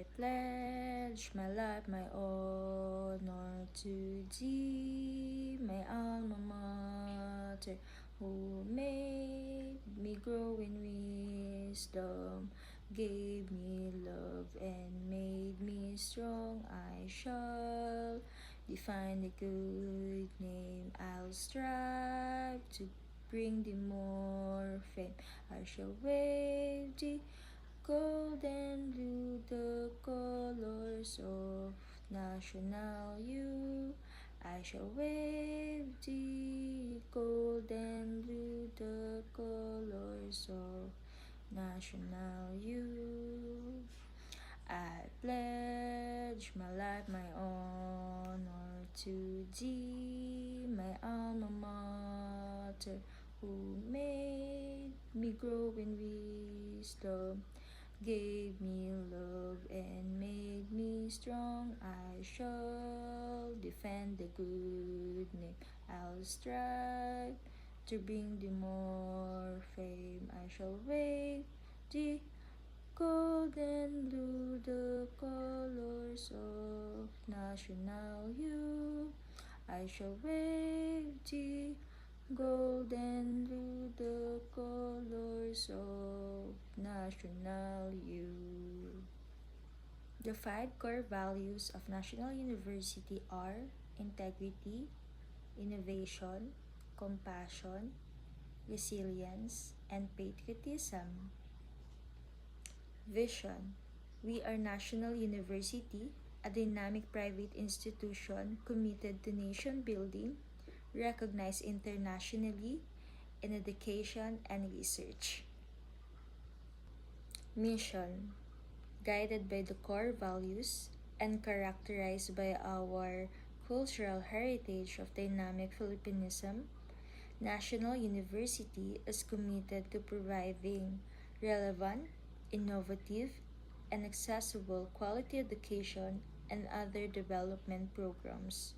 I pledge my life, my honor to thee, my alma mater, who made me grow in wisdom, gave me love and made me strong. I shall define the good name. I'll strive to bring thee more fame. I shall wave thee gold and blue, the colors of national hue. I shall wave thee gold and blue, the colors of national hue. I pledge my life, my honor to thee, my alma mater, who made me grow in wisdom, gave me love and made me strong. I shall defend the good name. I'll strive to bring thee more fame. I shall wave thee gold and blue, the colors of national hue. I shall wave thee gold and blue, the colors of national hue. The 5 core values of National University are integrity, innovation, compassion, resilience, and patriotism. Vision. We are National University, a dynamic private institution committed to nation building, recognized internationally in education and research. Mission. Guided by the core values and characterized by our cultural heritage of dynamic Filipinism, National University is committed to providing relevant, innovative, and accessible quality education and other development programs